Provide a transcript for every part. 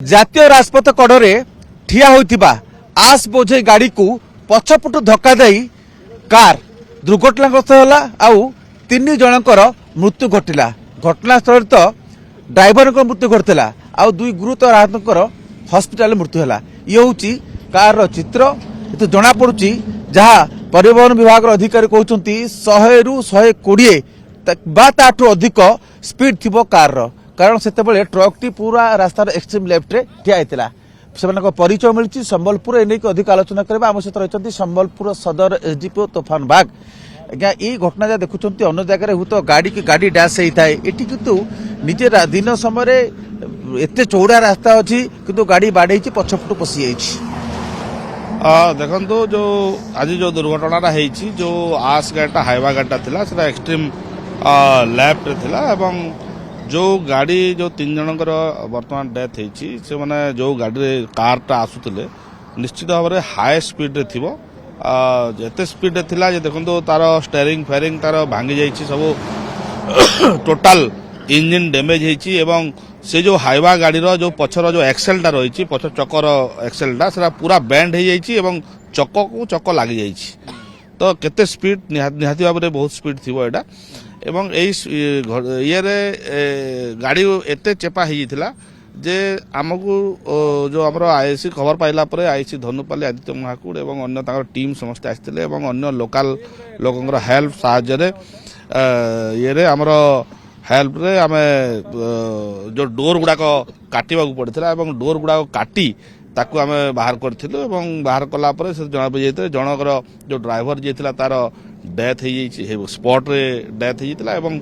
जातीय राजपथ कड़े ठिया होइथिबा आस बोझे गाड़ी को पछपटु धक्का देई कार दुर्घटनाग्रस्त होला आउ तीन जनकर मृत्यु घटिला। घटनास्थल तो ड्राइवर मृत्यु घटिला आउ दुई गुरुतर आहतकर हॉस्पिटल मृत्यु होला। ये होची कार चित्र तो जना पड़ुची जहाँ परिवहन विभाग अधिकारी कहते 100 रु 120 बा ताठू अधिक स्पीड थिबो कार रो कारण से ट्रक टी पूरा रास्तार एक्सट्रीम लेफ्ट रे ठिया होता से परिचय मिली संबलपुर एने अधिक आलोचना करबा आम सहित रही संबलपुर सदर एसडीपीओ तूफान बाग। आज्ञा ये घटना जहाँ देखुं अन्य जगह हूँ तो गाड़ी डैश होता है ये किंतु निजे दिन समय एत चौड़ा रास्ता अच्छी किंतु गाड़ी बाड़े पछपटू पशि जाइए। देखो जो आज जो दुर्घटना जो आस गाड़ीटा हाइवा गाड़ीटा थिला सेटा एक्सट्रीम लेफ्ट थिला एवं जो गाड़ी जो तीन जनकर वर्तमान डेथ होती से माने जो गाड़ी कारटा आसुले निश्चित भाव में हाई स्पीड रे थिबो एते स्पीड रे थिला जे देखो तार स्टेयरिंग फेयरिंग तार भांगी जाइए सब टोटाल इंजिन डैमेज होती एवं से जो हाइवा गाड़ी जो पछर जो एक्सेलटा रही पछ चकर एक्सेलटा से पूरा बैंड हो जाइए चक को चक लग जाइए तो केते स्पीड निहाती भाव में बहुत स्पीड थी एटा एवं ये गाड़ी एते चेपा हो जे आमको जो आमर आईसी खबर पाइला परे आईसी धनुपाली आदित्य महाकुड़ एवं अन्य टीम समस्त आसते अन्य लोकल लोकंर हेल्प साहाय्य ये आमर हेल्प रे आमे जो डोर गुड़ाक काटिबा पड़ता एवं डोर गुड़ाक काटी ताकू आमे बाहर करथिलु एवं बाहर कला परे से जना पड़े जनकर जो ड्राइवर जे थिला तार डेथ हो स्पॉट रे डेथ होता एवं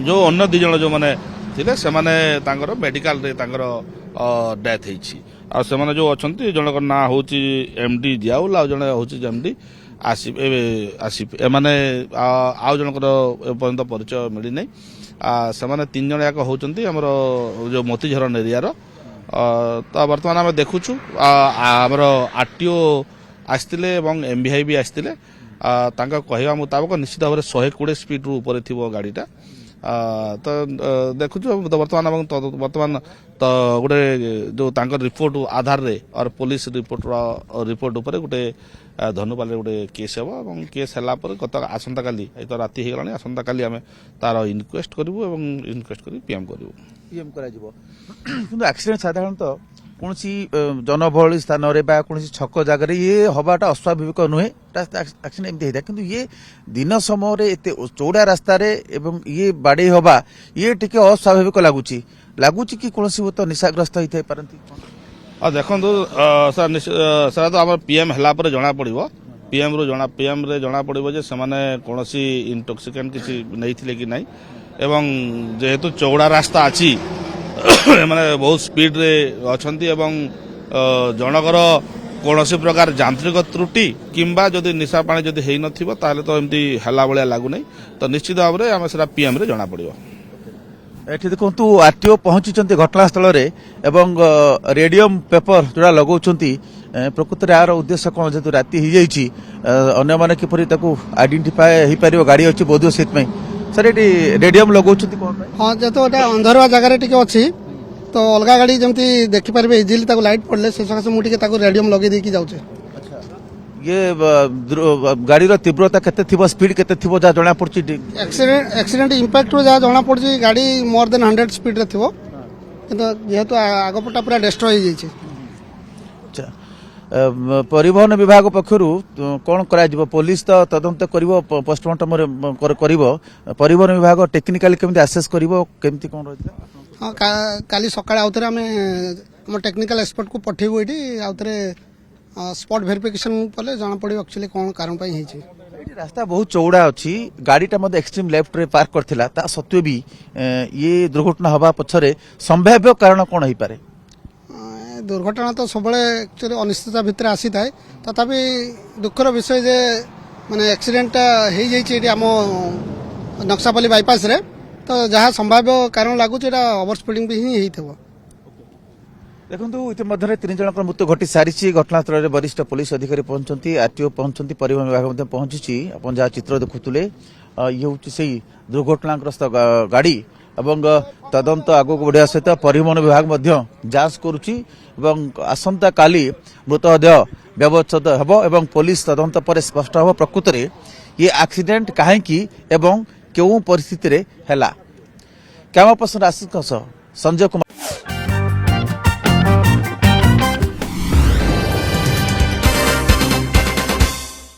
जो अन्य दी जन जो माने थिले से माने तांकर मेडिकल रे तांकर डेथ होती आ से माने जो अछंती जनकर ना होची एमडी जियाउल आ जने होची एमडी आसिफ आसिफ ए माने आ जनकर पर्यंत परिचय मिली नै से माने तीन जन याक होचंती हमर जो मोतीझरन एरिया रो तो वर्तमान आम देखुछु आमर आरटीओ आसतिले एवं एमबीआई भी आसतिले तांका कहवा मुताबक निश्चित भाव में 120 स्पीड रु ऊपर थी गाड़ीटा तो देखुछु वर्तमान तो गोटे जो तांकर रिपोर्ट आधार रे और पुलिस रिपोर्ट ऊपर गोटे धनुपाल गोटे केस हे केस है गत आसंता काली तो राति हो गला आसंता काली आम तार इनक्वेस्ट करूँ इनक्वेस्ट कर पीएम करूँ पीएम कर एक्सीडेंट साधारणतः कौन जनबहुल स्थान कौन छक जगह ये हवाटा अस्वाभाविक नुहे एक्सीडेंट एमती होता है ये दिन समय एत चौड़ा रास्तार ये बाड़े हवा ये टिके अस्वाभाविक लगुच कि कौन तो निशाग्रस्त होता पारती देखो सर तो आम पीएम है जना पड़ो पीएम रे जना पड़ो जे सेमाने कौन इंटॉक्सिकेंट किसी नहीं थिले कि नहीं एवं जेहेतु चौड़ा रास्ता अच्छी माने बहुत स्पीड रे अछंती एवं जनकर कौन प्रकार यांत्रिक त्रुटि किंबा जदि निशा पानी जदि हेई नथिबो ताले तो एमती हला बळिया लागु नै तो निश्चित भाव में आम सेटा पीएम रे जना पड़ो। एठी देखंतु आरटीओ पहुंची घटनास्थल रे एवं रेडियम पेपर जोड़ा लगाउछंती प्रकृत रे यार उद्देश्य कोन जेतु राति ही जाईची अन्य माने किपरि ताकू आइडेंटिफाई हे परियो गाड़ी अछि बोधियो सेत में सर ये रेडियम लगाउछंती कोन हां जेतो अंधारुआ जगह रे टिके अछि तो अलग गाड़ी जमती देखि पारबे इजिली ताकू लाइट पड़ले से सका से मु टिके ताकू रेडियम लगे देकी जाउछे। ये गाड़ी रो तीव्रता केते थिबो स्पीड केते थिबो जा जणा पड़ची एक्सीडेंट इंपैक्ट रो जा जणा पड़ची गाड़ी मोर देन 100 स्पीड रे थिबो किंतु जेहेतु आगपटा पूरा डिस्ट्रॉय हो जाइछे। अच्छा परिवहन विभाग पक्षरु कोन करा जिवो पुलिस तो तदंत करिवो पोस्टमार्टम करिवो परिवहन विभाग टेक्निकल केमति असेस करिवो केमति कोन रहइता हां काली सकाळे आउथरे हम टेक्निकल एक्सपर्ट को पठेबो एठी आउथरे स्पॉट वेरिफिकेशन कले जाना पड़े एक्चुअली कौन कारण पाई हेछि। रास्ता बहुत चौड़ा अच्छी गाड़ीटा मध्य एक्सट्रीम लेफ्ट रे पार्क करथिला ता सत्वे भी ये दुर्घटना हवा पछरे संभाव्य कारण कौन होई पारे दुर्घटना तो सब एक्चुअली अनिश्चितता भितर आसी थाए तथापि दुखर विषय जे माने एक्सीडेंट हो जाइए आम नक्सापल्ली बाईपास रे तो जहाँ संभाव्य कारण लगुच ओवर स्पीडिंग भी ही होइथबो। देखो इतिमध्य तीन जन मृत्यु घटी सारी घटनास्थल में वरिष्ठ पुलिस अधिकारी पहुंचती आरटीओ पहुंचती परिवहन विभाग पहुंची आप जहाँ चित्र देखुले ये हूँ से दुर्घटनाग्रस्त गाड़ी ଏବଂ ତଦନ୍ତ ଆଗକୁ ବଢ଼ିବା ସହିତ ପରିବହନ ବିଭାଗ ମଧ୍ୟ ଯାଞ୍ଚ କରୁଛି ଏବଂ ଆସନ୍ତାକାଲି ମୃତଦେହ ବ୍ୟବଚ୍ଛେଦ ହେବ ଏବଂ ପୋଲିସ ତଦନ୍ତ ପରେ ସ୍ପଷ୍ଟ ହେବ ପ୍ରକୃତରେ ये आक्सीडेंट काहेकि एवं केउं परिस्थिति रे हैला। कैमरा पर्सन आशीष संजय कुमार।